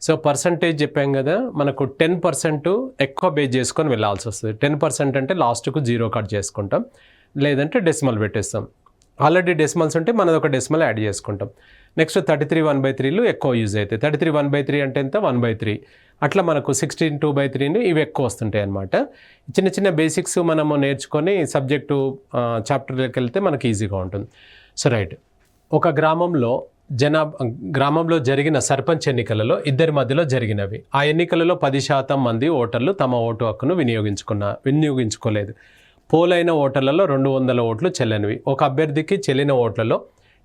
So percentage చెప్పాం కదా, మనకు 10% ఎక్కువ బేస్ చేసుకొని వెళ్ళాల్సి వస్తుంది. 10% అంటే లాస్ట్కు 0 కట్ చేసుకుంటాం, లేదంటే డెసిమల్ పెట్టేస్తాం. ఆల్రెడీ డెసిమల్స్ ఉంటే మనది ఒక డెసిమల్ యాడ్ చేసుకుంటాం. నెక్స్ట్ 33 1/3లు ఎక్కువ యూజ్ అవుతాయి. 33 1/3 అంటే ఎంత 1/3. అట్లా మనకు 16 2/3ని ఇవి ఎక్కువ వస్తుంటాయి అన్నమాట. చిన్న చిన్న బేసిక్స్ మనము నేర్చుకొని సబ్జెక్టు చాప్టర్లోకి వెళ్తే మనకి ఈజీగా ఉంటుంది. సో రైట్, ఒక గ్రామంలో జరిగిన సర్పంచ్ ఎన్నికలలో ఇద్దరి మధ్యలో జరిగినవి. ఆ ఎన్నికలలో 10% మంది ఓటర్లు తమ ఓటు హక్కును వినియోగించుకోలేదు. పోలైన ఓటర్లలో 200 ఓట్లు చెల్లనివి. ఒక అభ్యర్థికి చెల్లిన ఓట్లలో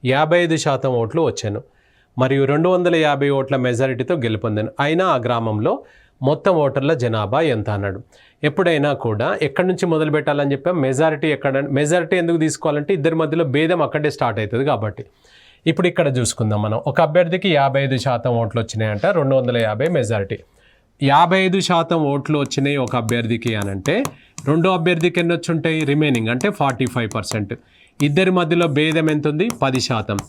55% ఓట్లు వచ్చాను మరియు 250 ఓట్ల మెజారిటీతో గెలుపొందాను. అయినా ఆ గ్రామంలో మొత్తం ఓటర్ల జనాభా ఎంత అన్నాడు. ఎప్పుడైనా కూడా ఎక్కడి నుంచి మొదలు పెట్టాలని చెప్పాం, మెజారిటీ ఎందుకు తీసుకోవాలంటే ఇద్దరి మధ్యలో భేదం అక్కడే స్టార్ట్ అవుతుంది కాబట్టి. ఇప్పుడు ఇక్కడ చూసుకుందాం మనం. ఒక అభ్యర్థికి 55% ఓట్లు వచ్చినాయంట, 250 మెజారిటీ. 55% ఓట్లు వచ్చినాయి ఒక అభ్యర్థికి అని అంటే రెండో అభ్యర్థికి ఎన్ని వచ్చి ఉంటాయి రిమైనింగ్ అంటే 45%. ఇద్దరి మధ్యలో భేదం ఎంత ఉంది 10%.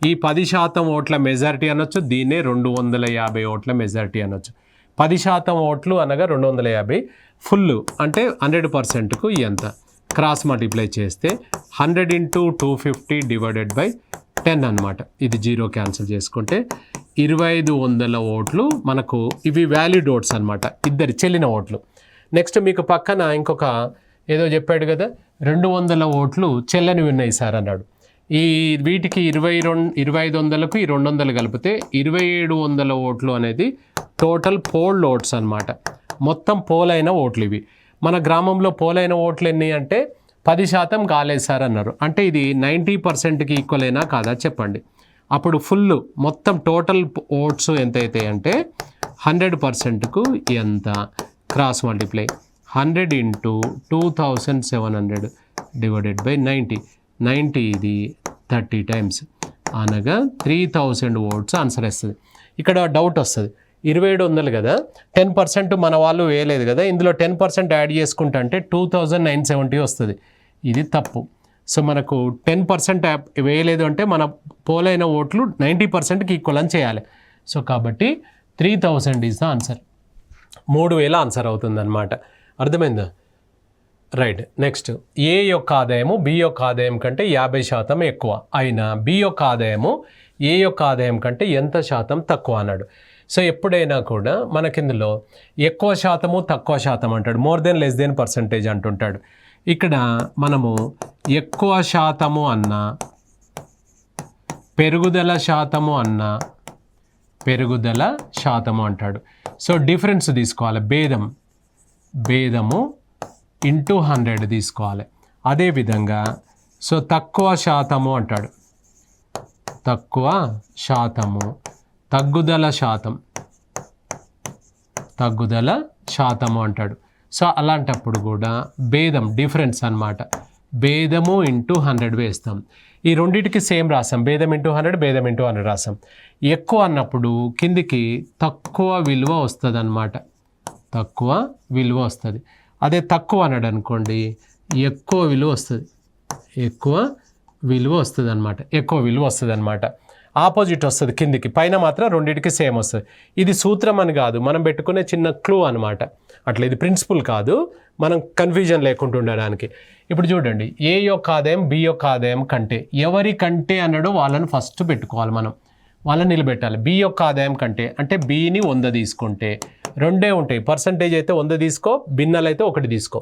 ఈ 10% ఓట్ల మెజారిటీ అనొచ్చు, దీన్నే 250 ఓట్ల మెజారిటీ అనొచ్చు. 10% ఓట్లు అనగా 250, ఫుల్ అంటే 100%కు ఎంత క్రాస్ మల్టిప్లై చేస్తే 100 × 250 / 10 అనమాట. ఇది 0 క్యాన్సిల్ చేసుకుంటే 2500 ఓట్లు మనకు ఇవి వ్యాలిడ్ ఓట్స్ అనమాట, ఇద్దరి చెల్లిన ఓట్లు. నెక్స్ట్ మీకు పక్కన ఇంకొక ఏదో చెప్పాడు కదా, 200 ఓట్లు చెల్లని ఉన్నాయి సార్ అన్నాడు. ఈ వీటికి 2500కు ఈ 200 కలిపితే 2700 ఓట్లు అనేది టోటల్ పోల్డ్ ఓట్స్ అనమాట. మొత్తం పోలైన ఓట్లు ఇవి. మన గ్రామంలో పోలైన ఓట్లు ఎన్ని అంటే 10% కాలేదు సార్ అన్నారు. అంటే ఇది 90%కి ఈక్వల్ అయినా కాదా చెప్పండి. అప్పుడు ఫుల్ మొత్తం టోటల్ ఓట్స్ ఎంత అవుతాయి అంటే 100%కు ఎంత క్రాస్ మల్టిప్లై 100 × 2700 / 90 ఇది 30 టైమ్స్ అనగా 3000 ఓట్స్ ఆన్సర్ వస్తుంది. ఇక్కడ డౌట్ వస్తుంది, 2700 కదా, 10% మన వాళ్ళు వేయలేదు కదా, ఇందులో 10% యాడ్ చేసుకుంటా అంటే 2970 వస్తుంది. ఇది తప్పు. సో మనకు 10% వేయలేదు అంటే మన పోలైన ఓట్లు 90%కి ఈక్వల్ అని చేయాలి. సో కాబట్టి 3000 ఈజ్ ద ఆన్సర్. 3000 ఆన్సర్ అవుతుంది అనమాట. అర్థమైందా? రైట్. నెక్స్ట్, ఏ యొక్క ఆదాయము బి యొక్క ఆదాయం కంటే 50% ఎక్కువ అయినా బి యొక్క ఆదాయము ఏ యొక్క ఆదాయం కంటే ఎంత శాతం తక్కువ అన్నాడు. సో ఎప్పుడైనా కూడా మనకిందులో ఎక్కువ శాతము తక్కువ శాతం అంటాడు, more than less than percentage అంటుంటాడు. ఇక్కడ మనము ఎక్కువ శాతము అన్నా పెరుగుదల శాతము అన్నా పెరుగుదల శాతము అంటాడు. సో డిఫరెన్స్ తీసుకోవాలి, భేదము ఇంటూ 100 తీసుకోవాలి. అదేవిధంగా సో తక్కువ శాతము అంటాడు, తక్కువ శాతము తగ్గుదల శాతము అంటాడు. సో అలాంటప్పుడు కూడా భేదం డిఫరెన్స్ అన్నమాట, భేదము ఇంటూ 100 వేస్తాం. ఈ రెండింటికి సేమ్ రాసాం, భేదం ఇంటూ 100 భేదం ఇంటూ 100 రాసాం. ఎక్కువ అన్నప్పుడు కిందికి తక్కువ విలువ వస్తుంది అన్నమాట, తక్కువ విలువ వస్తుంది. అదే తక్కువ అన్నాడు అనుకోండి ఎక్కువ విలువ వస్తుంది, ఎక్కువ విలువ వస్తుంది అనమాట. ఆపోజిట్ వస్తుంది కిందికి, పైన మాత్రం రెండింటికి సేమ్ వస్తుంది. ఇది సూత్రం అని కాదు, మనం పెట్టుకునే చిన్న క్లూ అనమాట. అట్లా ఇది ప్రిన్సిపల్ కాదు, మనం కన్ఫ్యూజన్ లేకుండా ఉండడానికి. ఇప్పుడు చూడండి, ఏ యొక్క ఆదాయం బి యొక్క ఆదాయం కంటే, ఎవరి కంటే అన్నాడు వాళ్ళని ఫస్ట్ పెట్టుకోవాలి, మనం వాళ్ళని నిలబెట్టాలి. బి యొక్క ఆదాయం కంటే అంటే బిని 100 తీసుకుంటే రెండే ఉంటాయి, పర్సంటేజ్ అయితే 100 తీసుకో, భిన్నాలు అయితే 1 తీసుకో.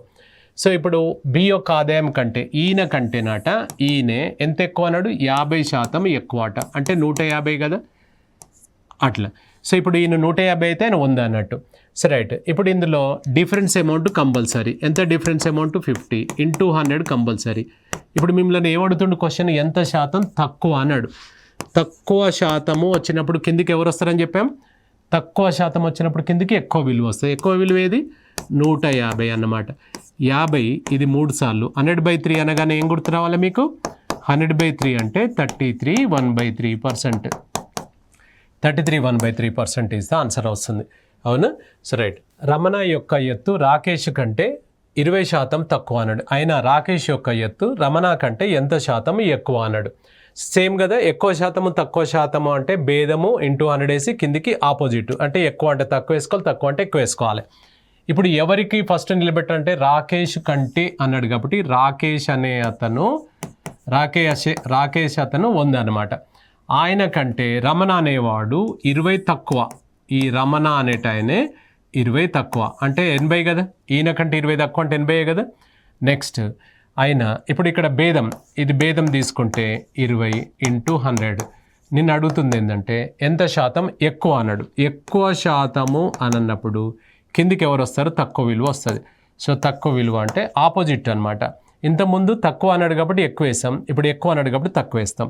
సో ఇప్పుడు బి యొక్క ఆదాయం కంటే ఈయన కంటేనట ఈయనే ఎంత ఎక్కువ అన్నాడు 50% ఎక్కువ అట, అంటే 150 కదా అట్లా. సో ఇప్పుడు ఈయన 150 అయితే ఆయన 100 అన్నట్టు. సో రైట్, ఇప్పుడు ఇందులో డిఫరెన్స్ అమౌంట్ కంపల్సరీ. ఎంత డిఫరెన్స్ అమౌంట్ 50 × 100 కంపల్సరీ. ఇప్పుడు మిమ్మల్ని ఏమడుతుండు క్వశ్చన్, ఎంత శాతం తక్కువ అన్నాడు. తక్కువ శాతము వచ్చినప్పుడు కిందికి ఎవరు వస్తారని చెప్పాం, తక్కువ శాతం వచ్చినప్పుడు కిందికి ఎక్కువ విలువ వస్తుంది. ఎక్కువ విలువ ఏది 150 అన్నమాట. 50 ఇది 3 సార్లు, 100/3 అనగానే ఏం గుర్తు రావాలి మీకు, 100/3 అంటే 33 1/3%. 33 1/3% ఈజ్ ద ఆన్సర్ వస్తుంది. అవునా? So right. రమణ యొక్క ఎత్తు రాకేష్ కంటే 20% తక్కువ అన్నాడు. అయినా రాకేష్ యొక్క ఎత్తు రమణ కంటే ఎంత శాతం ఎక్కువ అన్నాడు. సేమ్ కదా, ఎక్కువ శాతము తక్కువ శాతము అంటే భేదము ఇంటూ 100 వేసి కిందికి ఆపోజిట్, అంటే ఎక్కువ అంటే తక్కువ వేసుకోవాలి, తక్కువ అంటే ఎక్కువ వేసుకోవాలి. ఇప్పుడు ఎవరికి ఫస్ట్ నిలబెట్టాలంటే రాకేష్ కంటే అన్నాడు కాబట్టి రాకేష్ అతను 100 అనమాట. ఆయన కంటే రమణ అనేవాడు 20 తక్కువ. ఈ రమణ అనేటాయనే 20 తక్కువ అంటే 80 కదా, ఈయన కంటే 20 తక్కువ అంటే 80 కదా. నెక్స్ట్ అయినా ఇప్పుడు ఇక్కడ భేదం, ఇది భేదం తీసుకుంటే 20 ఇంటూ 100. నిన్ను అడుగుతుంది ఏంటంటే ఎంత శాతం ఎక్కువ అన్నాడు. ఎక్కువ శాతము అని అన్నప్పుడు కిందికి ఎవరు వస్తారు, తక్కువ విలువ వస్తుంది. సో తక్కువ విలువ అంటే ఆపోజిట్ అనమాట. ఇంతకుముందు తక్కువ అన్నాడు కాబట్టి ఎక్కువ వేస్తాం, ఇప్పుడు ఎక్కువ అన్నాడు కాబట్టి తక్కువ వేస్తాం.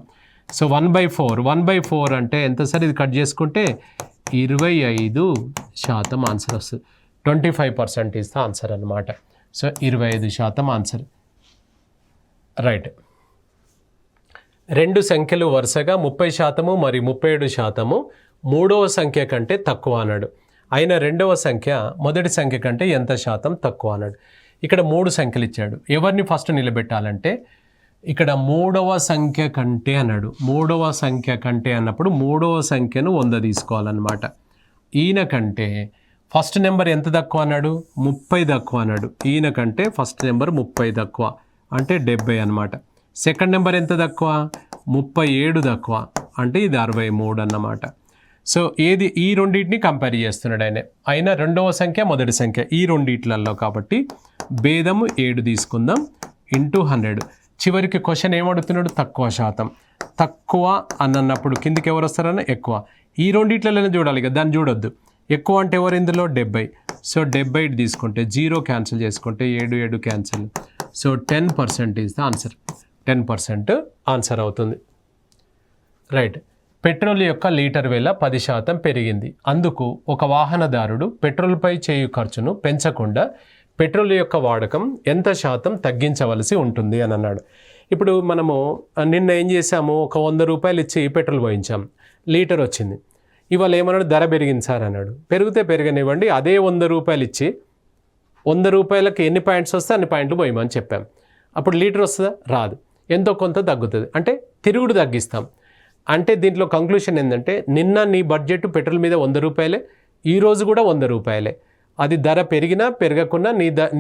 సో 1/4 అంటే ఎంత సార్, ఇది కట్ చేసుకుంటే 25% ఆన్సర్ వస్తుంది. 25% ఇస్ ద ఆన్సర్ అనమాట. So 25% answer. రైట్. రెండు సంఖ్యలు వరుసగా 30% మరియు 37% మూడవ సంఖ్య కంటే తక్కువ అన్నాడు. అయినా రెండవ సంఖ్య మొదటి సంఖ్య కంటే ఎంత శాతం తక్కువ అన్నాడు. ఇక్కడ 3 సంఖ్యలు ఇచ్చాడు. ఎవరిని ఫస్ట్ నిలబెట్టాలంటే ఇక్కడ మూడవ సంఖ్య కంటే అన్నాడు. మూడవ సంఖ్య కంటే అన్నప్పుడు మూడవ సంఖ్యను 100 తీసుకోవాలన్నమాట. ఈయన కంటే ఫస్ట్ నెంబర్ ఎంత తక్కువ అన్నాడు, 30 తక్కువ అన్నాడు. ఈయన కంటే ఫస్ట్ నెంబర్ 30 తక్కువ అంటే 70 అనమాట. సెకండ్ నెంబర్ ఎంత తక్కువ, 37 తక్కువ అంటే ఇది 63 అన్నమాట. సో ఏది, ఈ రెండింటిని కంపేర్ చేస్తున్నాడు ఆయన. అయినా రెండవ సంఖ్య మొదటి సంఖ్య ఈ రెండిట్లలో కాబట్టి భేదము 7 తీసుకుందాం ఇంటూ 100. చివరికి క్వశ్చన్ ఏమడుగుతున్నాడు, తక్కువ శాతం. తక్కువ అన్నప్పుడు కిందికి ఎవరు వస్తారన్నా ఎక్కువ. ఈ రెండిట్లలోనే చూడాలి కదా, దాన్ని చూడొద్దు. ఎక్కువ అంటే ఎవరు ఇందులో 70. సో 70 తీసుకుంటే 0 క్యాన్సిల్ చేసుకుంటే 7 cancel. So 10% is the answer. 10% answer అవుతుంది. రైట్. పెట్రోల్ యొక్క లీటర్ వేల 10% పెరిగింది. అందుకు ఒక వాహనదారుడు పెట్రోల్పై చేయు ఖర్చును పెంచకుండా పెట్రోల్ యొక్క వాడకం ఎంత శాతం తగ్గించవలసి ఉంటుంది అని అన్నాడు. ఇప్పుడు మనము నిన్న ఏం చేసాము, ఒక 100 రూపాయలు ఇచ్చి పెట్రోల్ పోయించాం, లీటర్ వచ్చింది. ఇవాళ ఏమన్నాడు, ధర పెరిగింది సార్ అన్నాడు. పెరిగితే పెరగనివ్వండి, అదే 100 రూపాయలు ఇచ్చి 100 రూపాయలకి ఎన్ని పాయింట్స్ వస్తే అన్ని పాయింట్లు పోయమని చెప్పాం. అప్పుడు లీటర్ వస్తుందా, రాదు. ఎంతో కొంత తగ్గుతుంది, అంటే తిరుగుడు తగ్గిస్తాం. అంటే దీంట్లో కంక్లూషన్ ఏంటంటే నిన్న నీ బడ్జెట్ పెట్రోల్ మీద 100 రూపాయలే, ఈరోజు కూడా 100 రూపాయలే. అది ధర పెరిగినా పెరగకున్నా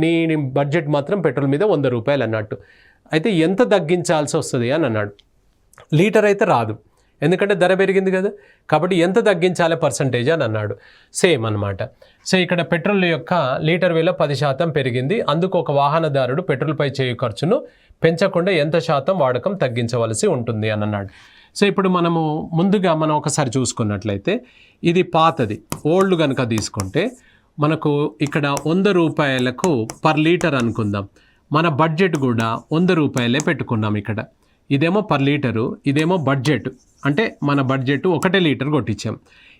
నీ బడ్జెట్ మాత్రం పెట్రోల్ మీద 100 రూపాయలు అన్నట్టు. అయితే ఎంత తగ్గించాల్సి వస్తుంది అని అన్నాడు. లీటర్ అయితే రాదు, ఎందుకంటే ధర పెరిగింది కదా. కాబట్టి ఎంత తగ్గించాలి పర్సంటేజ్ అని అన్నాడు. సేమ్ అనమాట. సో ఇక్కడ పెట్రోల్ యొక్క లీటర్ వేల 10% పెరిగింది. అందుకు ఒక వాహనదారుడు పెట్రోల్పై చేయు ఖర్చును పెంచకుండా ఎంత శాతం వాడకం తగ్గించవలసి ఉంటుంది అని అన్నాడు. సో ఇప్పుడు ముందుగా మనం ఒకసారి చూసుకున్నట్లయితే ఇది పాతది, ఓల్డ్ కనుక తీసుకుంటే మనకు ఇక్కడ 100 రూపాయలకు పర్ లీటర్ అనుకుందాం. మన బడ్జెట్ కూడా 100 రూపాయలే పెట్టుకున్నాం. ఇక్కడ ఇదేమో పర్ లీటరు, ఇదేమో బడ్జెట్, అంటే మన బడ్జెట్ 1 లీటర్ కొట్టించాం.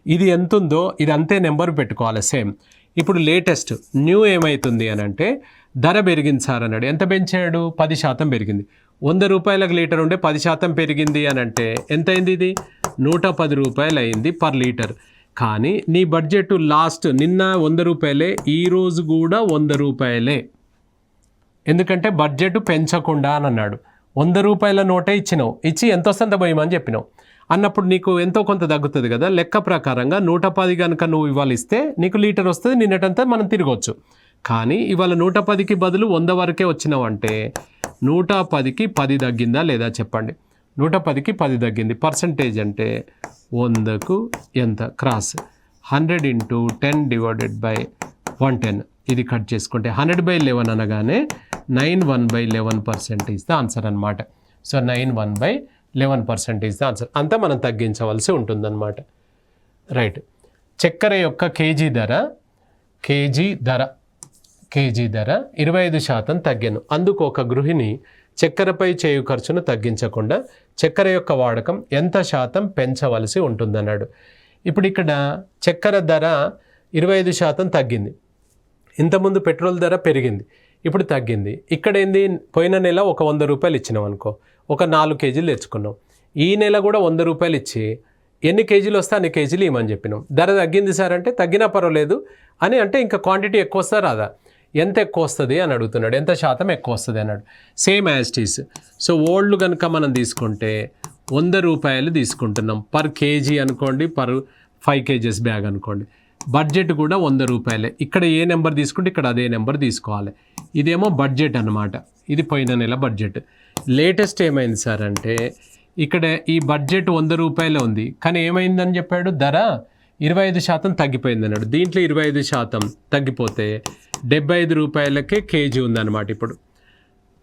ఇది ఎంత ఉందో ఇది అంతే నెంబర్ పెట్టుకోవాలి సేమ్. ఇప్పుడు లేటెస్ట్ న్యూ ఏమవుతుంది అని అంటే ధర పెరిగింది సార్ అన్నాడు. ఎంత పెంచాడు, 10% పెరిగింది. 100 రూపాయలకు లీటర్ ఉండే 10% పెరిగింది అని అంటే ఎంత అయింది, ఇది 110 రూపాయలు అయింది పర్ లీటర్. కానీ నీ బడ్జెట్ లాస్ట్ నిన్న 100 రూపాయలే, ఈరోజు కూడా 100 రూపాయలే. ఎందుకంటే బడ్జెట్ పెంచకుండా అని అన్నాడు. 100 రూపాయల నోటే ఇచ్చినావు, ఇచ్చి ఎంత వస్తుందో పోయమని చెప్పినావు అన్నప్పుడు నీకు ఎంతో కొంత తగ్గుతుంది కదా. లెక్క ప్రకారంగా 110 కనుక నువ్వు ఇవాళ ఇస్తే నీకు లీటర్ వస్తుంది, నిన్నటంతా మనం తిరగవచ్చు. కానీ ఇవాళ 110కి బదులు 100 వరకే వచ్చినావు అంటే 110కి 10 తగ్గిందా లేదా చెప్పండి. 110కి 10 తగ్గింది. పర్సంటేజ్ అంటే 100కు ఎంత, క్రాస్ 100 ఇంటూ 10 డివైడెడ్ బై 110. ఇది కట్ చేసుకుంటే 100/11 అనగానే 91/11% ఈజ్ ద ఆన్సర్ అనమాట. So 91/11% is the answer. అంతా మనం తగ్గించవలసి ఉంటుందన్నమాట. రైట్. చక్కెర యొక్క కేజీ ధర 25% తగ్గాను. అందుకు ఒక గృహిణి చక్కెరపై చేయు ఖర్చును తగ్గించకుండా చక్కెర యొక్క వాడకం ఎంత శాతం పెంచవలసి ఉంటుందన్నాడు. ఇప్పుడు ఇక్కడ చక్కెర ధర 25% తగ్గింది. ఇంతకుముందు పెట్రోల్ ధర పెరిగింది, ఇప్పుడు తగ్గింది. ఇక్కడ ఏంది, పోయిన నెల ఒక 100 రూపాయలు ఇచ్చినాం అనుకో, ఒక 4 కేజీలు తెచ్చుకున్నాం. ఈ నెల కూడా 100 రూపాయలు ఇచ్చి ఎన్ని కేజీలు వస్తే అన్ని కేజీలు ఇవ్వమని చెప్పినాం. ధర తగ్గింది సార్ అంటే తగ్గినా పర్వాలేదు అని అంటే ఇంకా క్వాంటిటీ ఎక్కువ వస్తా రాదా. ఎంత ఎక్కువ వస్తుంది అని అడుగుతున్నాడు, ఎంత శాతం ఎక్కువ వస్తుంది అన్నాడు. సేమ్ యాజ్ టీస్. సో ఓల్డ్ కనుక మనం తీసుకుంటే 100 రూపాయలు తీసుకుంటున్నాం పర్ కేజీ అనుకోండి, పర్ 5 kgs బ్యాగ్ అనుకోండి. బడ్జెట్ కూడా 100 రూపాయలే. ఇక్కడ ఏ నెంబర్ తీసుకుంటే ఇక్కడ అదే నెంబర్ తీసుకోవాలి. ఇదేమో బడ్జెట్ అనమాట, ఇది పోయిన నెల బడ్జెట్. లేటెస్ట్ ఏమైంది సార్ అంటే ఇక్కడ ఈ బడ్జెట్ 100 రూపాయలే ఉంది, కానీ ఏమైందని చెప్పాడు, ధర 25% తగ్గిపోయింది అన్నాడు. దీంట్లో 25% తగ్గిపోతే 75 రూపాయలకే కేజీ ఉందన్నమాట. ఇప్పుడు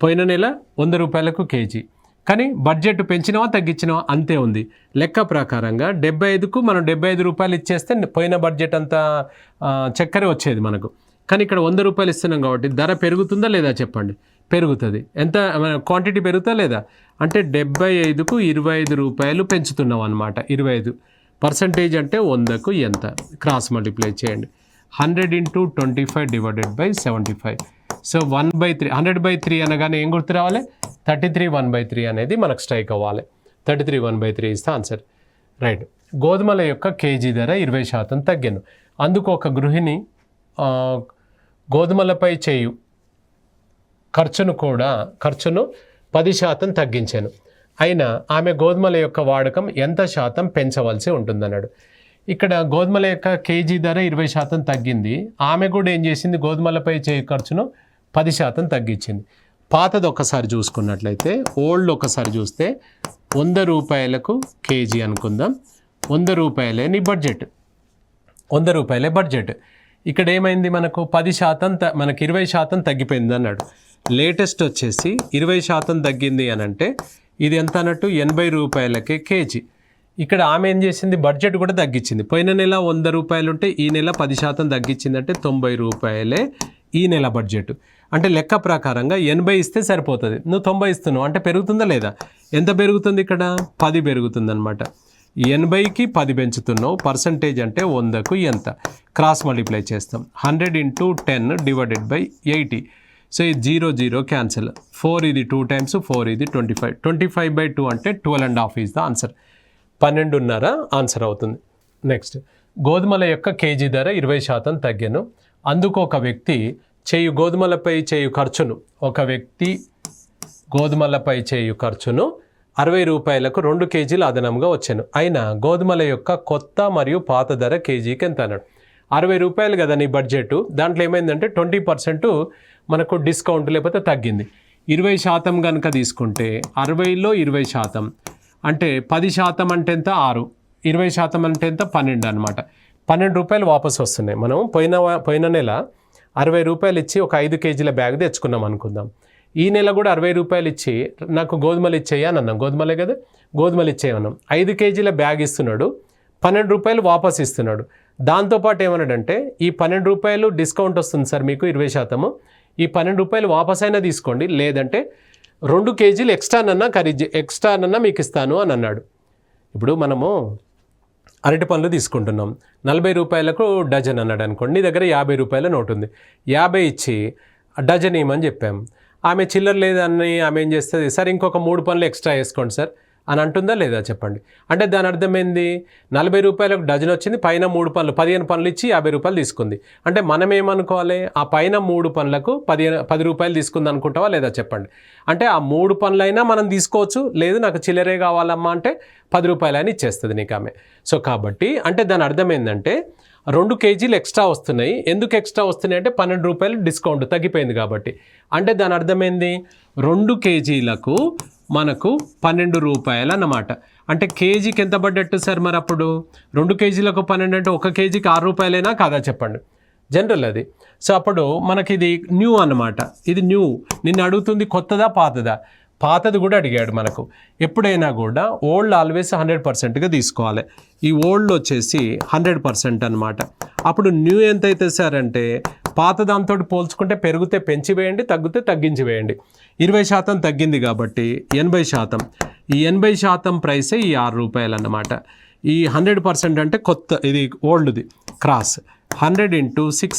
పోయిన నెల 100 రూపాయలకు కేజీ, కానీ బడ్జెట్ పెంచినవా తగ్గించినవా అంతే ఉంది. లెక్క ప్రకారంగా 75కు మనం 75 రూపాయలు ఇచ్చేస్తే పోయిన బడ్జెట్ అంతా చక్కెర వచ్చేది మనకు. కానీ ఇక్కడ 100 రూపాయలు ఇస్తున్నాం కాబట్టి ధర పెరుగుతుందా లేదా చెప్పండి? పెరుగుతుంది. ఎంత క్వాంటిటీ పెరుగుతా లేదా అంటే 75కు 25 రూపాయలు పెంచుతున్నాం అనమాట. 25% అంటే 100కు ఎంత? క్రాస్ మల్టిప్లై చేయండి. 100 × 25 / 75. సో 1/3, 100/3 అనగానే ఏం గుర్తు రావాలి? 33 1/3 అనేది మనకు స్ట్రైక్ అవ్వాలి. 33 1/3 ఇస్ ద ఆన్సర్. రైట్. గోధుమల యొక్క కేజీ ధర 20% తగ్గాను. అందుకు ఒక గృహిణి గోధుమలపై చేయు ఖర్చును 10% తగ్గించాను. అయినా ఆమె గోధుమల యొక్క వాడకం ఎంత శాతం పెంచవలసి ఉంటుందన్నాడు. ఇక్కడ గోధుమల యొక్క కేజీ ధర 20% తగ్గింది. ఆమె కూడా ఏం చేసింది? గోధుమలపై చేయు ఖర్చును 10% తగ్గించింది. పాతది ఒకసారి చూసుకున్నట్లయితే, ఓల్డ్ ఒకసారి చూస్తే 100 రూపాయలకు కేజీ అనుకుందాం. 100 రూపాయలే నీ బడ్జెట్, 100 రూపాయలే బడ్జెట్. ఇక్కడ ఏమైంది? మనకు 10% మనకి 20% తగ్గిపోయింది అన్నాడు. లేటెస్ట్ వచ్చేసి 20% తగ్గింది అని అంటే ఇది ఎంత అన్నట్టు? 80 రూపాయలకే కేజీ. ఇక్కడ ఆమె ఏం చేసింది? బడ్జెట్ కూడా తగ్గించింది. పోయిన నెల 100 రూపాయలు ఉంటే ఈ నెల 10% తగ్గించిందంటే 90 రూపాయలే ఈ నెల బడ్జెట్. అంటే లెక్క ప్రకారంగా 80 ఇస్తే సరిపోతుంది, నువ్వు 90 ఇస్తున్నావు అంటే పెరుగుతుందా లేదా? ఎంత పెరుగుతుంది? ఇక్కడ 10 పెరుగుతుంది అనమాట. 80కి 10 పెంచుతున్నావు. పర్సంటేజ్ అంటే 100కు ఎంత? క్రాస్ మల్టిప్లై చేస్తాం. 100 × 10 / 80. సో ఇది 0 0 క్యాన్సిల్. 4 ఇది 2 times, 4 ఇది 25. 25/2 అంటే 12.5 ఈజ్ ద ఆన్సర్. 12.5 ఆన్సర్ అవుతుంది. నెక్స్ట్, గోధుమల యొక్క కేజీ ధర 20% తగ్గాను. అందుకు ఒక వ్యక్తి గోధుమలపై చేయు ఖర్చును 60 రూపాయలకు 2 కేజీలు అదనంగా వచ్చాను. అయినా గోధుమల యొక్క కొత్త మరియు పాత ధర కేజీకి ఎంత అన్నాడు. 60 రూపాయలు కదా నీ బడ్జెట్, దాంట్లో ఏమైందంటే 20% మనకు డిస్కౌంట్ లేకపోతే తగ్గింది. 20% కనుక తీసుకుంటే 60లో 20% అంటే 10% అంటే ఎంత? 6. 20% అంటే ఎంత? 12 అనమాట. 12 రూపాయలు వాపసు వస్తున్నాయి. మనం పోయిన నెల 60 రూపాయలు ఇచ్చి ఒక 5 కేజీల బ్యాగ్ తెచ్చుకున్నాం అనుకుందాం. ఈ నెల కూడా 60 రూపాయలు ఇచ్చి నాకు గోధుమలు ఇచ్చేయి అని అన్నాం. గోధుమలే కదా, గోధుమలు ఇచ్చేయన్నాం. 5 కేజీల బ్యాగ్ ఇస్తున్నాడు, 12 రూపాయలు వాపసు ఇస్తున్నాడు. దాంతోపాటు ఏమన్నాడంటే ఈ 12 రూపాయలు డిస్కౌంట్ వస్తుంది సార్ మీకు 20%, ఈ 12 రూపాయలు వాపసు అయినా తీసుకోండి, లేదంటే 2 కేజీలు ఎక్స్ట్రానన్నా మీకు ఇస్తాను అని అన్నాడు. ఇప్పుడు మనము అరటి పండ్లు తీసుకుంటున్నాం, 40 రూపాయలకు డజన్ అన్నాడు అనుకోండి. నీ దగ్గర 50 రూపాయల నోటు ఉంది, 50 ఇచ్చి డజన్ ఇవ్వమని చెప్పాము. ఆమె చిల్లర లేదని ఆమె ఏం చేస్తుంది? సార్ ఇంకొక 3 పండ్లు ఎక్స్ట్రా వేసుకోండి సార్ అని అంటుందా లేదా చెప్పండి. అంటే దాని అర్థం ఏంది? 40 రూపాయలకు డజన్ వచ్చింది, పైన 3 పండ్లు 15 పండ్లు ఇచ్చి 50 రూపాయలు తీసుకుంది. అంటే మనం ఏమనుకోవాలి? ఆ పైన 3 పండ్లకు 10 రూపాయలు తీసుకుంది అనుకుంటావా లేదా చెప్పండి. అంటే ఆ 3 పండ్లైనా మనం తీసుకోవచ్చు, లేదు నాకు చిల్లరే కావాలమ్మా అంటే 10 రూపాయలు అని ఇచ్చేస్తుంది నీకు ఆమె. సో కాబట్టి అంటే దాని అర్థం ఏంటంటే 2 కేజీలు ఎక్స్ట్రా వస్తున్నాయి. ఎందుకు ఎక్స్ట్రా వస్తున్నాయి అంటే 12 రూపాయలు డిస్కౌంట్ తగ్గిపోయింది కాబట్టి. అంటే దాని అర్థం ఏంది? 2 కేజీలకు మనకు 12 రూపాయలు అన్నమాట. అంటే కేజీకి ఎంత పడ్డట్టు సార్ మరి అప్పుడు? 2 కేజీలకు 12 అంటే 1 కేజీకి 6 రూపాయలైనా కాదా చెప్పండి, జనరల్ అది. సో అప్పుడు మనకి ఇది న్యూ అన్నమాట. ఇది న్యూ. నిన్ను అడుగుతుంది కొత్తదా పాతదా? పాతది కూడా అడిగాడు మనకు. ఎప్పుడైనా కూడా ఓల్డ్ ఆల్వేస్ 100%గా తీసుకోవాలి. ఈ ఓల్డ్ వచ్చేసి 100% అనమాట. అప్పుడు న్యూ ఎంత అవుతుంది సార్ అంటే పాత దాంతో పోల్చుకుంటే పెరిగితే పెంచి వేయండి, తగ్గితే తగ్గించి వేయండి. 20% తగ్గింది కాబట్టి 80%. ఈ 80% ప్రైసే ఈ 6 రూపాయలు అన్నమాట. ఈ 100% అంటే కొత్త, ఇది ఓల్డ్ది క్రాస్. 100 × 6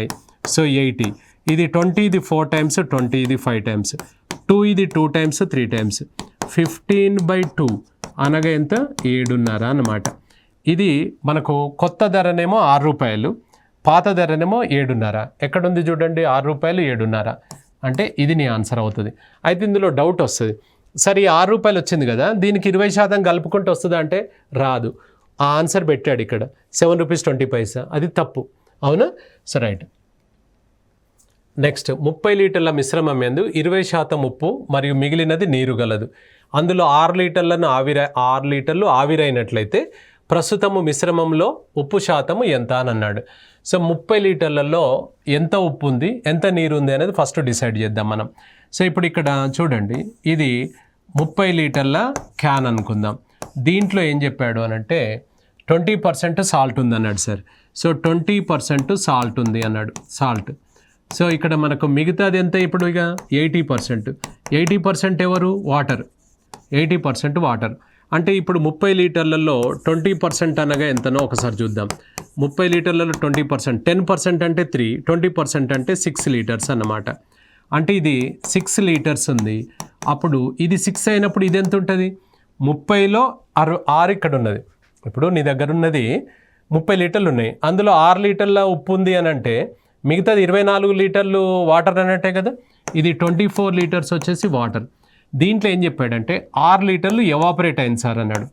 / సో 80. ఇది 20, ఇది 4 times, 20 ఇది 5 times, 2 ఇది 2 times, 3 times, 15/2 అనగా ఎంత? 7.5 అన్నమాట. ఇది మనకు కొత్త ధరనేమో 6 రూపాయలు, పాత ధరనేమో 7.5. ఎక్కడుంది చూడండి, ₹6 7.5. అంటే ఇది నీ ఆన్సర్ అవుతుంది. అయితే ఇందులో డౌట్ వస్తుంది, సరే ఈ ₹6 వచ్చింది కదా, దీనికి 20% కలుపుకుంటూ వస్తుందా అంటే రాదు. ఆ ఆన్సర్ పెట్టాడు ఇక్కడ ₹7.20. అది తప్పు, అవునా? So right. నెక్స్ట్, 30 లీటర్ల మిశ్రమం యందు 20% ఉప్పు మరియు మిగిలినది నీరు గలదు. అందులో 6 లీటర్లు ఆవిరైనట్లయితే ప్రస్తుతము మిశ్రమంలో ఉప్పు శాతము ఎంత అని అన్నాడు. సో 30 లీటర్లలో ఎంత ఉప్పు ఉంది, ఎంత నీరు ఉంది అనేది ఫస్ట్ డిసైడ్ చేద్దాం మనం. సో ఇప్పుడు ఇక్కడ చూడండి, ఇది 30 లీటర్ల క్యాన్ అనుకుందాం. దీంట్లో ఏం చెప్పాడు అని అంటే 20% సాల్ట్ ఉంది అన్నాడు సార్. సో 20% సాల్ట్ ఉంది అన్నాడు, సాల్ట్. సో ఇక్కడ మనకు మిగతాది ఎంత ఇప్పుడు ఇక 80%. 80% ఎవరు? వాటర్. 80% వాటర్. అంటే ఇప్పుడు 30 లీటర్లలో 20% అనగా ఎంతనో ఒకసారి చూద్దాం. 30 లీటర్లలో 20%, 10% అంటే 3, 20% అంటే 6 లీటర్స్ అన్నమాట. అంటే ఇది 6 లీటర్స్ ఉంది. అప్పుడు ఇది 6 అయినప్పుడు ఇది ఎంత ఉంటుంది? 30లో 6 ఇక్కడ ఉన్నది. ఇప్పుడు నీ దగ్గర ఉన్నది 30 లీటర్లు ఉన్నాయి, అందులో 6 లీటర్ల ఉప్పు ఉంది అని అంటే మిగతాది 24 లీటర్లు వాటర్ అన్నట్టే కదా. ఇది 24 లీటర్స్ వచ్చేసి వాటర్. దీంట్లో ఏం చెప్పాడంటే 6 లీటర్లు ఎవాపరేట్ అయింది సార్ అన్నాడు.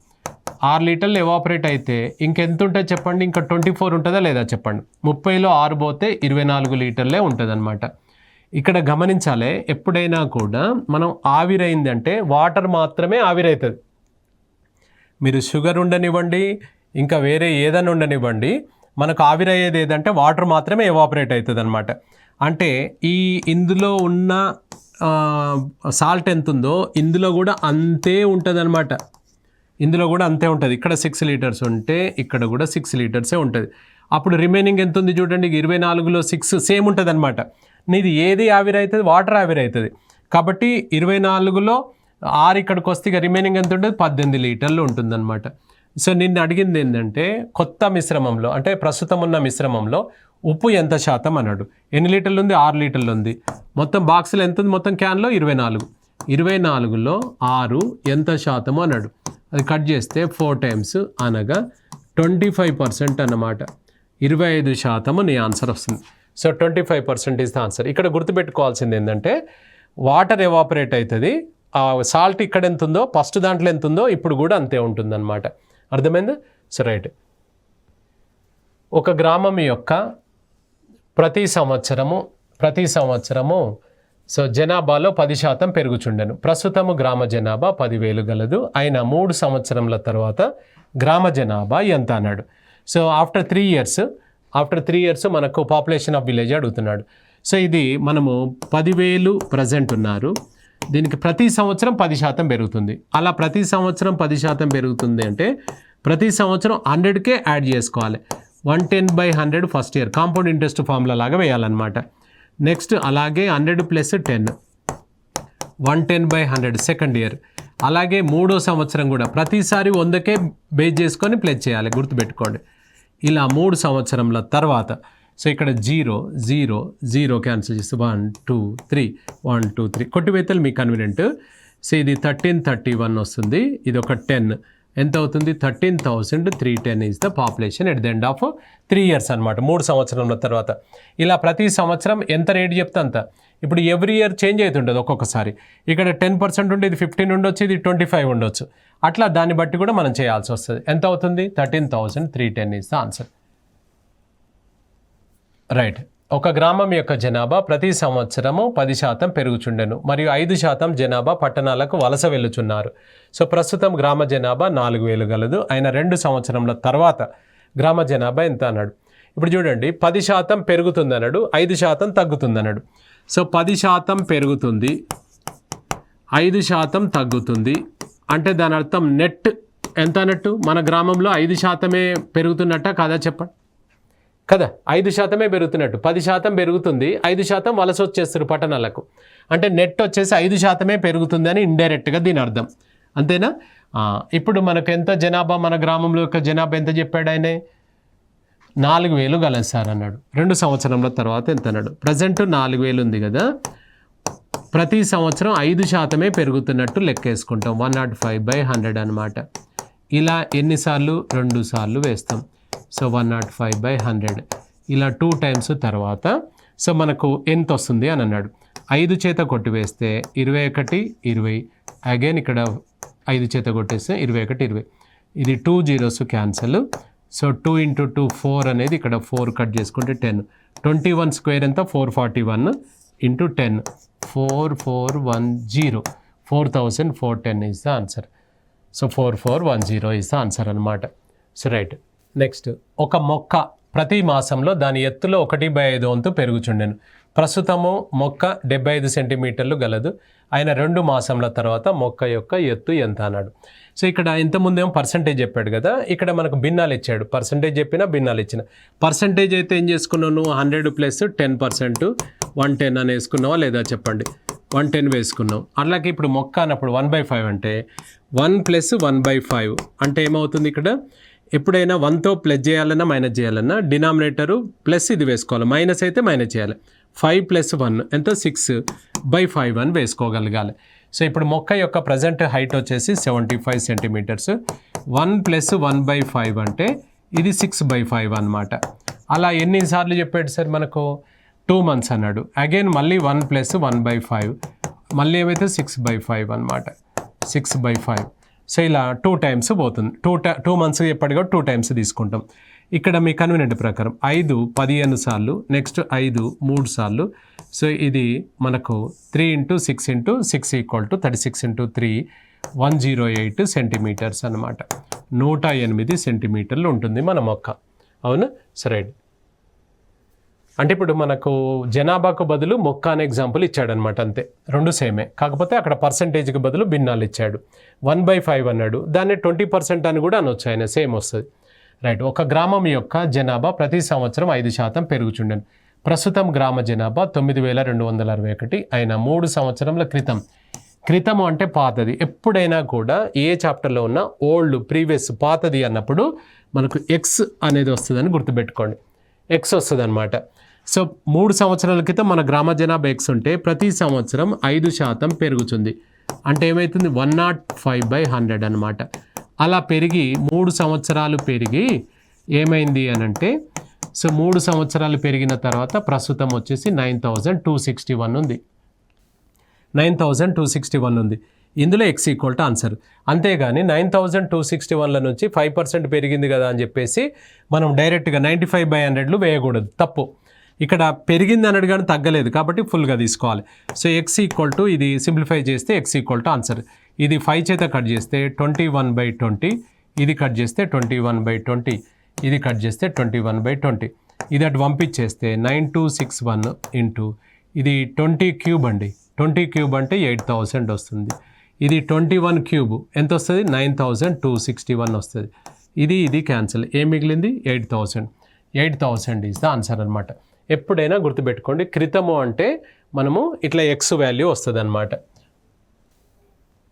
6 లీటర్లు ఎవాపరేట్ అయితే ఇంకెంత ఉంటుంది చెప్పండి? ఇంకా 24 ఉంటుందా లేదా చెప్పండి? 30లో 6 పోతే 24 లీటర్లే ఉంటుంది అనమాట. ఇక్కడ గమనించాలి, ఎప్పుడైనా కూడా మనం ఆవిరైంది అంటే వాటర్ మాత్రమే ఆవిరైతుంది. మీరు షుగర్ ఉండనివ్వండి, ఇంకా వేరే ఏదైనా ఉండనివ్వండి, మనకు ఆవిరయ్యేది ఏదంటే వాటర్ మాత్రమే ఎవాపరేట్ అవుతుంది అనమాట. అంటే ఇందులో ఉన్న సాల్ట్ ఎంత ఉందో ఇందులో కూడా అంతే ఉంటుంది అనమాట. ఇందులో కూడా అంతే ఉంటుంది. ఇక్కడ 6 లీటర్స్ ఉంటే ఇక్కడ కూడా 6 లీటర్సే ఉంటుంది. అప్పుడు రిమైనింగ్ ఎంత ఉంది చూడండి, 24లో 6 సేమ్ ఉంటుంది అనమాట. నీది ఏది ఆవిరైతుంది? వాటర్ ఆవిరైతుంది. కాబట్టి 24లో 6 ఇక్కడికి వస్తే ఇక రిమైనింగ్ ఎంత ఉంటుంది? 18 లీటర్లు ఉంటుందన్నమాట. సో నిన్ను అడిగింది ఏంటంటే కొత్త మిశ్రమంలో అంటే ప్రస్తుతం ఉన్న మిశ్రమంలో ఉప్పు ఎంత శాతం అన్నాడు. ఎన్ని లీటర్లు ఉంది? 6 లీటర్లు ఉంది. మొత్తం బాక్స్లో ఎంత ఉంది? మొత్తం క్యాన్లో 24. 24లో 6 ఎంత శాతము అన్నాడు. అది కట్ చేస్తే 4 టైమ్స్ అనగా 25% అన్నమాట. 25% నీ ఆన్సర్ వస్తుంది. So 25% is the answer. ఇక్కడ గుర్తుపెట్టుకోవాల్సింది ఏంటంటే వాటర్ ఎవాపరేట్ అవుతుంది, సాల్ట్ ఇక్కడ ఎంత ఉందో ఫస్ట్ దాంట్లో ఎంత ఉందో ఇప్పుడు కూడా అంతే ఉంటుందన్నమాట. అర్థమైందా? So right. ఒక గ్రామం యొక్క ప్రతి సంవత్సరము సో జనాభాలో 10% పెరుగుచుండెను. ప్రస్తుతము గ్రామ జనాభా 10,000 గలదు. అయినా 3 సంవత్సరముల తర్వాత గ్రామ జనాభా ఎంత అన్నాడు. సో ఆఫ్టర్ 3 ఇయర్స్ మనకు పాపులేషన్ ఆఫ్ విలేజ్ అడుగుతున్నాడు. సో ఇది మనము 10,000 ప్రజెంట్ ఉన్నారు, దీనికి ప్రతి సంవత్సరం 10% పెరుగుతుంది. అలా ప్రతి సంవత్సరం 10% పెరుగుతుంది అంటే ప్రతి సంవత్సరం 100కే యాడ్ చేసుకోవాలి. 110/100 first year compound interest formula లాగా వేయాలన్నమాట. నెక్స్ట్ అలాగే 100 + 10 110/100 సెకండ్ ఇయర్. అలాగే 3వ సంవత్సరం కూడా ప్రతిసారి 100కే బేస్ చేసుకొని ప్లస్ చేయాలి, గుర్తుపెట్టుకోండి. ఇలా 3 సంవత్సరంల తర్వాత సో ఇక్కడ 0 క్యాన్సిల్ చేస్తే 1 2 3 1 2 3 కొట్టివేతలు మీకు కన్వీనియంట్. సో ఇది 1331 వస్తుంది, ఇది ఒక 10 ఎంత అవుతుంది? 13,310 is the population at the end of 3 years అనమాట. 3 సంవత్సరంల తర్వాత ఇలా ప్రతి సంవత్సరం ఎంత రేట్ చెప్తే అంత. ఇప్పుడు ఎవ్రీ ఇయర్ చేంజ్ అవుతుంటుంది ఒక్కొక్కసారి. ఇక్కడ 10% ఉంటే ఇది 15 ఉండొచ్చు, ఇది 25 ఉండొచ్చు. అట్లా దాన్ని బట్టి కూడా మనం చేయాల్సి వస్తుంది. ఎంత అవుతుంది? 13,310 ఈజ్ ద ఆన్సర్. రైట్. ఒక గ్రామం యొక్క జనాభా ప్రతి సంవత్సరము 10% పెరుగుచుండెను మరియు 5% జనాభా పట్టణాలకు వలస వెళ్ళుచున్నారు. సో ప్రస్తుతం గ్రామ జనాభా 4,000 గలదు. అయిన 2 సంవత్సరముల తర్వాత గ్రామ జనాభా ఎంత అన్నాడు. ఇప్పుడు చూడండి, 10% పెరుగుతుంది అన్నాడు, 5% తగ్గుతుంది అన్నాడు. సో 10% పెరుగుతుంది, 5% తగ్గుతుంది అంటే దాని అర్థం నెట్ ఎంత అన్నట్టు? మన గ్రామంలో 5%మే పెరుగుతున్నట్ట కాదా చెప్పండి కదా. 5%మే పెరుగుతున్నట్టు. 10% పెరుగుతుంది, 5% వలస వచ్చేస్తారు పట్టణాలకు. అంటే నెట్ వచ్చేసి 5%మే పెరుగుతుంది అని ఇండైరెక్ట్గా దీని అర్థం. అంతేనా? ఇప్పుడు మనకు ఎంత జనాభా, మన గ్రామంలో యొక్క జనాభా ఎంత చెప్పాడు ఆయన? 4,000 గలదు సార్ అన్నాడు. 2 సంవత్సరంల తర్వాత ఎంత అన్నాడు? ప్రజెంట్ 4,000 ఉంది కదా, ప్రతి సంవత్సరం 5%మే పెరుగుతున్నట్టు లెక్కేసుకుంటాం. 105/100 అనమాట. ఇలా ఎన్నిసార్లు? 2 సార్లు వేస్తాం. సో 105/100 ఇలా 2 టైమ్స్ తర్వాత సో మనకు ఎంత వస్తుంది అని అన్నాడు. 5 చేత కొట్టివేస్తే 21 20, అగైన్ ఇక్కడ 5 చేత కొట్టేస్తే 21 20, ఇది 2 zeros క్యాన్సల్. సో 2 × 2 4 అనేది ఇక్కడ 4 కట్ చేసుకుంటే 10, 21 స్క్వేర్ ఎంత 441 × 10 4410, 4410 ఈజ్ ద ఆన్సర్. సో 4410 ఈజ్ ద ఆన్సర్ అనమాట. So right. నెక్స్ట్, ఒక మొక్క ప్రతి మాసంలో దాని ఎత్తులో 1/5 వంతు పెరుగుచుండెను. ప్రస్తుతము మొక్క 75 సెంటీమీటర్లు గలదు. ఆయన 2 మాసంల తర్వాత మొక్క యొక్క ఎత్తు ఎంత అన్నాడు. సో ఇక్కడ ఇంతకుముందేమో పర్సంటేజ్ చెప్పాడు కదా, ఇక్కడ మనకు భిన్నాలు ఇచ్చాడు. పర్సంటేజ్ చెప్పినా భిన్నాలు ఇచ్చిన. పర్సంటేజ్ అయితే ఏం చేసుకున్నావు నువ్వు, 100 + 10%, 110 అని వేసుకున్నావా లేదా చెప్పండి. 110 వేసుకున్నావు. అలాగే ఇప్పుడు మొక్క అన్నప్పుడు 1/5 అంటే 1 + 1/5 అంటే ఏమవుతుంది, ఇక్కడ ఎప్పుడైనా 1తో ప్లస్ చేయాలన్నా మైనస్ చేయాలన్నా డినామినేటరు ప్లస్ ఇది వేసుకోవాలి, మైనస్ అయితే మైనస్ చేయాలి. 5 + 1 ఎంత 6/5 అని వేసుకోగలగాలి. సో ఇప్పుడు మొక్క యొక్క ప్రజెంట్ హైట్ వచ్చేసి 75 సెంటీమీటర్స్. 1 + 1/5 అంటే ఇది 6/5 అనమాట. అలా ఎన్నిసార్లు చెప్పాడు సార్ మనకు, 2 months అన్నాడు. అగైన్ మళ్ళీ 1 + 1/5 మళ్ళీ ఏమైతే 6/5 అనమాట, 6/5. సో ఇలా 2 times పోతుంది. 2 months చెప్పాడు కాబట్టి 2 times తీసుకుంటాం. ఇక్కడ మీ కన్వీనియంట్ ప్రకారం 5 15 సార్లు, నెక్స్ట్ 5 3 సార్లు. సో ఇది మనకు 3 × 6 × 6 = 36 × 3 108 సెంటీమీటర్స్ అనమాట. 108 సెంటీమీటర్లు ఉంటుంది మన మొక్క. అవునా? సరే. అంటే ఇప్పుడు మనకు జనాభాకు బదులు మొక్క అనే ఎగ్జాంపుల్ ఇచ్చాడనమాట, అంతే. 2 సేమే, కాకపోతే అక్కడ పర్సంటేజ్కి బదులు భిన్నాలు ఇచ్చాడు. 1/5 అన్నాడు, దాన్ని 20% అని కూడా అనొచ్చు ఆయన, సేమ్ వస్తుంది. రైట్. ఒక గ్రామం యొక్క జనాభా ప్రతి సంవత్సరం 5% పెరుగుచుండెను. ప్రస్తుతం గ్రామ జనాభా 9261 అయిన 3 సంవత్సరముల క్రితం. క్రితము అంటే పాతది. ఎప్పుడైనా కూడా ఏ చాప్టర్లో ఉన్న ఓల్డ్ ప్రీవియస్ పాతది అన్నప్పుడు మనకు ఎక్స్ అనేది వస్తుందని గుర్తుపెట్టుకోండి. ఎక్స్ వస్తుంది అనమాట. సో 3 సంవత్సరాల క్రితం మన గ్రామ జనాభా ఎక్స్ ఉంటే ప్రతి సంవత్సరం 5% పెరుగుతుంది. అంటే ఏమవుతుంది, 105/100 అనమాట. అలా పెరిగి 3 సంవత్సరాలు పెరిగి ఏమైంది అని అంటే, సో 3 సంవత్సరాలు పెరిగిన తర్వాత ప్రస్తుతం వచ్చేసి 9261 ఉంది. 9261 ఉంది. ఇందులో x = ఆన్సర్. అంతేగాని 9261 నుంచి 5% పెరిగింది కదా అని చెప్పేసి మనం డైరెక్ట్గా 95/100 వేయకూడదు, తప్పు. ఇక్కడ పెరిగింది అన్నాడు కానీ తగ్గలేదు కాబట్టి ఫుల్గా తీసుకోవాలి. సో x = ఇది సింప్లిఫై చేస్తే x = ఆన్సర్. ఇది 5 చేత కట్ చేస్తే 21/20, ఇది కట్ చేస్తే 21/20, ఇది కట్ చేస్తే 21/20, ఇది అటు పంపించేస్తే 9261 ఇంటూ ఇది 20 క్యూబ్ అండి. 20 క్యూబ్ అంటే 8000 వస్తుంది. ఇది 21 క్యూబ్ ఎంత వస్తుంది, 9261 వస్తుంది. ఇది క్యాన్సిల్, ఏం మిగిలింది 8000. 8000 ఈజ్ ద ఆన్సర్ అనమాట. ఎప్పుడైనా గుర్తుపెట్టుకోండి, క్రితము అంటే మనము ఇట్లా ఎక్స్ వాల్యూ వస్తుంది అనమాట.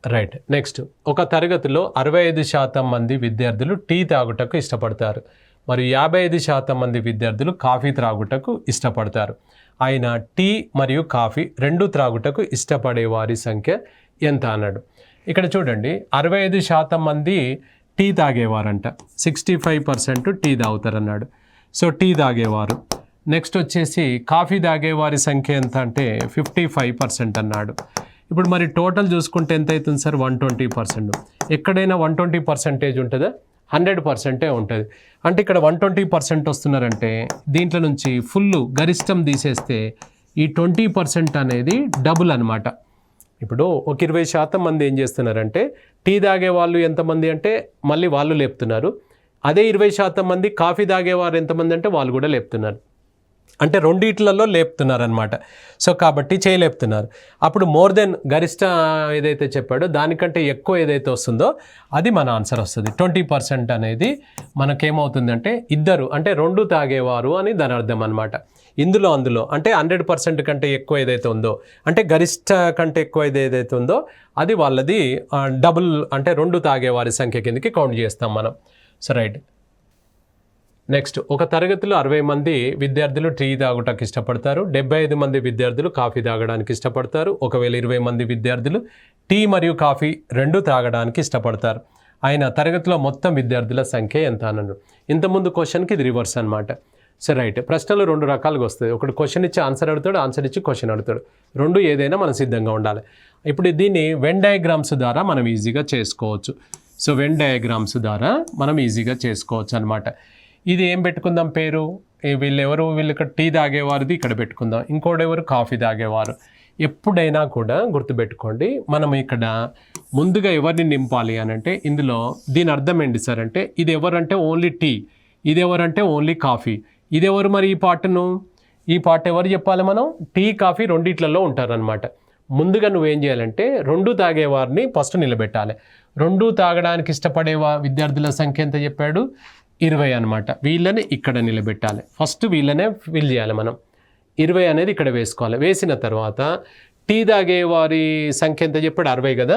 రైట్. నెక్స్ట్, ఒక తరగతిలో 65% మంది విద్యార్థులు టీ తాగుటకు ఇష్టపడతారు మరియు 55% మంది విద్యార్థులు కాఫీ త్రాగుటకు ఇష్టపడతారు. ఆయన టీ మరియు కాఫీ 2 త్రాగుటకు ఇష్టపడే వారి సంఖ్య ఎంత అన్నాడు. ఇక్కడ చూడండి, 65% మంది టీ తాగేవారంట, 65% టీ తాగుతారన్నాడు. సో టీ తాగేవారు. నెక్స్ట్ వచ్చేసి కాఫీ తాగేవారి సంఖ్య ఎంత అంటే 55% అన్నాడు. ఇప్పుడు మరి టోటల్ చూసుకుంటే ఎంత అవుతుంది సార్, 120%. ఎక్కడైనా 120% ఉంటుందా, 100% ఉంటుంది. అంటే ఇక్కడ 120% వస్తున్నారంటే దీంట్లో నుంచి ఫుల్ గరిష్టం తీసేస్తే ఈ 20% అనేది డబుల్ అనమాట. ఇప్పుడు ఒక 20% మంది ఏం చేస్తున్నారంటే టీ తాగే వాళ్ళు ఎంతమంది అంటే మళ్ళీ వాళ్ళు లేపుతున్నారు. అదే 20% మంది కాఫీ తాగేవారు ఎంతమంది అంటే వాళ్ళు కూడా లేపుతున్నారు. అంటే రెండిట్లలో లేపుతున్నారు అనమాట. సో కాబట్టి చేయలేపుతున్నారు. అప్పుడు మోర్ దెన్ గరిష్ట ఏదైతే చెప్పాడో దానికంటే ఎక్కువ ఏదైతే వస్తుందో అది మన ఆన్సర్ వస్తుంది. 20% అనేది మనకేమవుతుందంటే ఇద్దరు అంటే 2 తాగేవారు అని దాని అర్థం అనమాట. అందులో అంటే 100% కంటే ఎక్కువ ఏదైతే ఉందో అంటే గరిష్ట కంటే ఎక్కువ ఏదైతే ఉందో అది వాళ్ళది డబుల్ అంటే 2 తాగేవారి సంఖ్య కిందకి కౌంట్ చేస్తాం మనం. So right. నెక్స్ట్, ఒక తరగతిలో 60 మంది విద్యార్థులు టీ తాగుటకు ఇష్టపడతారు, 75 మంది విద్యార్థులు కాఫీ తాగడానికి ఇష్టపడతారు. ఒకవేళ 20 మంది విద్యార్థులు టీ మరియు కాఫీ 2 తాగడానికి ఇష్టపడతారు. ఆయన తరగతిలో మొత్తం విద్యార్థుల సంఖ్య ఎంత అన్నాడు. ఇంతకుముందు క్వశ్చన్కి ఇది రివర్స్ అనమాట. సరే రైట్. ప్రశ్నలు 2 రకాలుగా వస్తాయి. ఒకటి క్వశ్చన్ ఇచ్చి ఆన్సర్ అడుగుతాడు, ఆన్సర్ ఇచ్చి క్వశ్చన్ అడుగుతాడు. 2 ఏదైనా మనం సిద్ధంగా ఉండాలి. ఇప్పుడు దీన్ని వెన్ డయాగ్రామ్స్ ద్వారా మనం ఈజీగా చేసుకోవచ్చు. సో వెన్ డయాగ్రామ్స్ ద్వారా మనం ఈజీగా చేసుకోవచ్చు అనమాట. ఇది ఏం పెట్టుకుందాం పేరు, వీళ్ళు ఇక్కడ టీ తాగేవారిది ఇక్కడ పెట్టుకుందాం, ఇంకోడెవరు కాఫీ తాగేవారు. ఎప్పుడైనా కూడా గుర్తుపెట్టుకోండి, మనం ఇక్కడ ముందుగా ఎవరిని నింపాలి అని అంటే ఇందులో దీని అర్థం ఏంటి సార్ అంటే ఇది ఎవరంటే ఓన్లీ టీ, ఇది ఎవరంటే ఓన్లీ కాఫీ, ఇది ఎవరు మరి ఈ పార్ట్ ఎవరు చెప్పాలి మనం, టీ కాఫీ రెండిట్లలో ఉంటారనమాట. ముందుగా నువ్వేం చేయాలంటే 2 తాగేవారిని ఫస్ట్ నిలబెట్టాలి. 2 తాగడానికి ఇష్టపడే విద్యార్థుల సంఖ్య ఎంత చెప్పాడు, 20 అనమాట. వీళ్ళని ఇక్కడ నిలబెట్టాలి. ఫస్ట్ వీళ్ళనే ఫిల్ చేయాలి మనం. 20 అనేది ఇక్కడ వేసుకోవాలి. వేసిన తర్వాత టీ తాగే వారి సంఖ్య ఎంత చెప్పాడు, 60 కదా.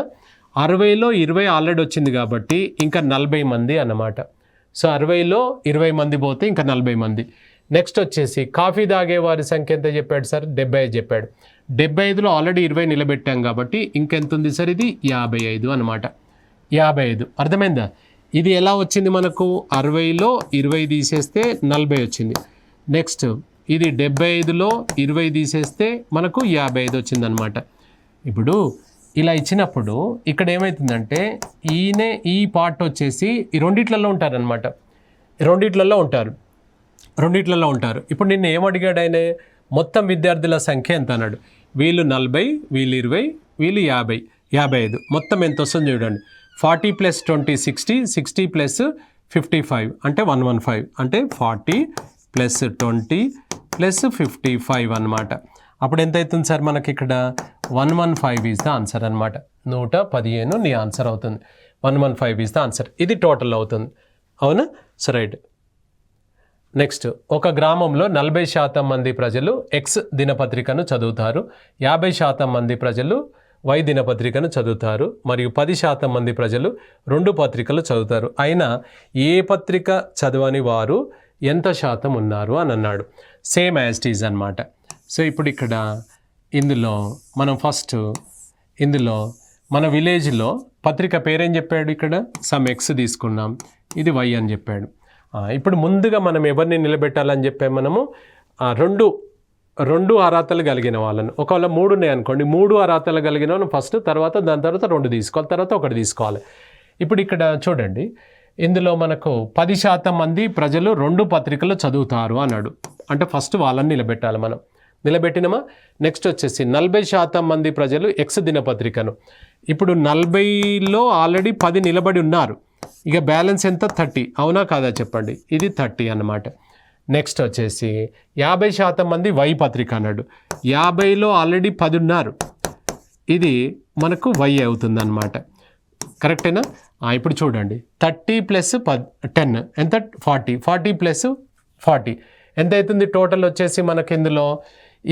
60లో 20 ఆల్రెడీ వచ్చింది కాబట్టి ఇంకా 40 మంది అన్నమాట. సో 60లో 20 మంది పోతే ఇంకా 40 మంది. నెక్స్ట్ వచ్చేసి కాఫీ తాగే వారి సంఖ్య ఎంత చెప్పాడు సార్, 75 చెప్పాడు. 75లో ఆల్రెడీ 20 నిలబెట్టాం కాబట్టి ఇంకెంత ఉంది సార్, ఇది 55 అనమాట. 55 అర్థమైందా. ఇది ఎలా వచ్చింది మనకు, 60లో 20 తీసేస్తే 40 వచ్చింది. నెక్స్ట్ ఇది 75లో 20 తీసేస్తే మనకు 55 వచ్చిందనమాట. ఇప్పుడు ఇలా ఇచ్చినప్పుడు ఇక్కడ ఏమవుతుందంటే ఈ పార్ట్ వచ్చేసి ఈ రెండిట్లలో ఉంటారనమాట. రెండిట్లలో ఉంటారు. ఇప్పుడు నిన్ను ఏమడిగాడు ఆయన, మొత్తం విద్యార్థుల సంఖ్య ఎంత అన్నాడు. వీళ్ళు 40, వీళ్ళు 20, వీళ్ళు 50, 55. మొత్తం ఎంత వస్తుంది చూడండి. 40 + 20 60, 60 + 55 అంటే 115, అంటే 40 + 20 + 55 అనమాట. అప్పుడు ఎంత అవుతుంది సార్ మనకి ఇక్కడ 115 ఈజ్ ద ఆన్సర్ అనమాట. 115 నీ ఆన్సర్ అవుతుంది. 115 ఈజ్ ద ఆన్సర్. ఇది టోటల్ అవుతుంది, అవునా. So right. నెక్స్ట్, ఒక గ్రామంలో 40% మంది ప్రజలు ఎక్స్ దినపత్రికను చదువుతారు, 50% మంది ప్రజలు వై దినపత్రికను చదువుతారు, మరియు 10% మంది ప్రజలు 2 పత్రికలు చదువుతారు. అయినా ఏ పత్రిక చదవని వారు ఎంత శాతం ఉన్నారు అని అన్నాడు. సేమ్ యాజ్ ఇట్ ఈజ్ అనమాట. సో ఇప్పుడు ఇక్కడ ఇందులో మనం ఫస్ట్ మన విలేజ్లో పత్రిక పేరేం చెప్పాడు, ఇక్కడ సమ్ ఎక్స్ తీసుకున్నాం, ఇది వై అని చెప్పాడు. ఇప్పుడు ముందుగా మనం ఎవరిని నిలబెట్టాలని చెప్పాము, మనము రెండు అర్హతలు కలిగిన వాళ్ళను. ఒకవేళ 3 ఉన్నాయి అనుకోండి, 3 అర్హతలు కలిగిన వాళ్ళని ఫస్ట్, దాని తర్వాత 2 తీసుకోవాలి, తర్వాత 1 తీసుకోవాలి. ఇప్పుడు ఇక్కడ చూడండి, ఇందులో మనకు 10% మంది ప్రజలు 2 పత్రికలు చదువుతారు అన్నాడు. అంటే ఫస్ట్ వాళ్ళని నిలబెట్టాలి మనం. నిలబెట్టినమా. నెక్స్ట్ వచ్చేసి 40% మంది ప్రజలు ఎక్స్ దినపత్రికను. ఇప్పుడు 40లో ఆల్రెడీ 10 నిలబడి ఉన్నారు, ఇక బ్యాలెన్స్ ఎంత, 30. అవునా కాదా చెప్పండి, ఇది 30 అన్నమాట. నెక్స్ట్ వచ్చేసి 50% మంది వై పత్రిక అన్నాడు. 50లో ఆల్రెడీ 10 ఉన్నారు, ఇది మనకు వై అవుతుంది అన్నమాట. కరెక్టేనా. ఇప్పుడు చూడండి, 30 + 10 ఎంత, 40. 40 + 40 ఎంత అవుతుంది టోటల్ వచ్చేసి మనకి ఇందులో.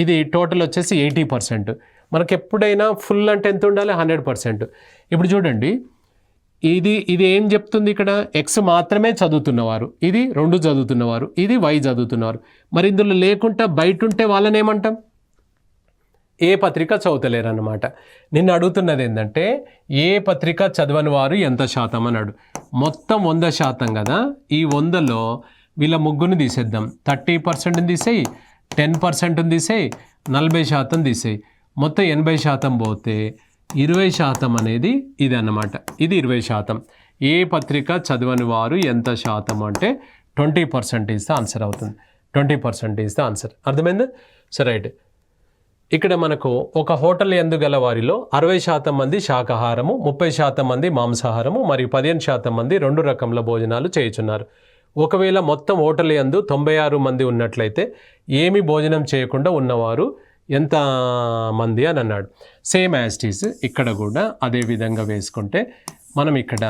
ఇది టోటల్ వచ్చేసి 80%. మనకి ఎప్పుడైనా ఫుల్ అంటే ఎంత ఉండాలి, 100%. ఇప్పుడు చూడండి, ఇది ఏం చెప్తుంది ఇక్కడ, ఎక్స్ మాత్రమే చదువుతున్నవారు, ఇది 2 చదువుతున్నవారు, ఇది వై చదువుతున్నవారు. మరి ఇందులో లేకుండా బయట ఉంటే వాళ్ళని ఏమంటాం, ఏ పత్రిక చదువుతలేరు అన్నమాట. నిన్ను అడుగుతున్నది ఏంటంటే ఏ పత్రిక చదవని వారు ఎంత శాతం అన్నాడు. మొత్తం 100% కదా. ఈ 100లో వీళ్ళ ముగ్గురిని తీసేద్దాం. 30% తీసేయి, 10% తీసేయి, 40% తీసేయి, మొత్తం 80% పోతే 20% అనేది ఇది అన్నమాట. ఇది 20%. ఏ పత్రిక చదవని వారు ఎంత శాతం అంటే 20% ఈజ్ ద ఆన్సర్ అవుతుంది. 20% ఈజ్ ద ఆన్సర్. అర్థమైందా. So right. ఇక్కడ మనకు ఒక హోటల్ యందు గల వారిలో 60% మంది శాకాహారము, 30% మంది మాంసాహారము మరియు 15% మంది 2 రకముల భోజనాలు చేయుచున్నారు. ఒకవేళ మొత్తం హోటల్ యందు 96 మంది ఉన్నట్లయితే ఏమి భోజనం చేయకుండా ఉన్నవారు ఎంత మంది అని అన్నాడు. సేమ్ యాజ్ ఇట్ ఈజ్ ఇక్కడ కూడా అదే విధంగా వేసుకుంటే మనం ఇక్కడ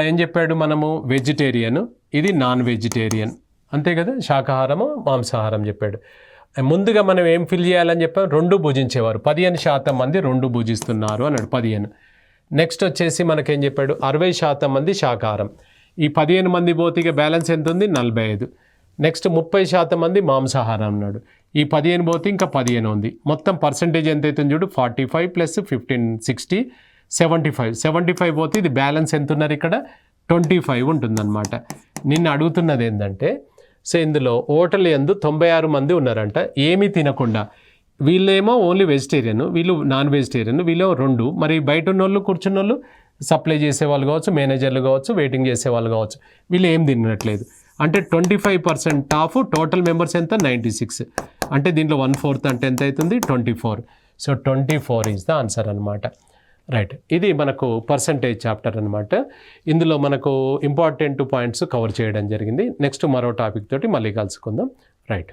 ఏం చెప్పాడు, మనము వెజిటేరియన్, ఇది నాన్ వెజిటేరియన్, అంతే కదా. శాకాహారము మాంసాహారం చెప్పాడు. ముందుగా మనం ఏం ఫిల్ చేయాలని చెప్పాం, 2 భుజించేవారు. 15% మంది 2 భుజిస్తున్నారు అన్నాడు, 15. నెక్స్ట్ వచ్చేసి మనకేం చెప్పాడు, 60% మంది శాకాహారం. ఈ 15 మంది పోతే బ్యాలెన్స్ ఎంత ఉంది, 45. నెక్స్ట్ 30% మంది మాంసాహారం అన్నాడు. ఈ 15 పోతే ఇంకా 15 ఉంది. మొత్తం పర్సంటేజ్ ఎంత అవుతుంది చూడు, 45 + 15 60 75. 75 పోతే ఇది బ్యాలెన్స్ ఎంత ఉన్నారు ఇక్కడ, 25 ఉంటుందన్నమాట. నిన్ను అడుగుతున్నది ఏంటంటే సో ఇందులో ఓటర్లు ఎందు 96 మంది ఉన్నారంట ఏమీ తినకుండా. వీళ్ళేమో ఓన్లీ వెజిటేరియన్, వీళ్ళు నాన్ వెజిటేరియన్, వీళ్ళు 2. మరి బయట ఉన్నోళ్ళు కూర్చున్నోళ్ళు సప్లై చేసేవాళ్ళు కావచ్చు, మేనేజర్లు కావచ్చు, వెయిటింగ్ చేసేవాళ్ళు కావచ్చు, వీళ్ళు ఏం తినట్లేదు. అంటే 25% ఆఫ్ టోటల్ మెంబర్స్ ఎంత 96. అంటే దీంట్లో 1/4 అంటే ఎంత అవుతుంది 24. సో 24 ఈజ్ ద ఆన్సర్ అనమాట. రైట్, ఇది మనకు పర్సంటేజ్ చాప్టర్ అనమాట. ఇందులో మనకు ఇంపార్టెంట్ పాయింట్స్ కవర్ చేయడం జరిగింది. నెక్స్ట్ మరో టాపిక్ తోటి మళ్ళీ కలుసుకుందాం. రైట్.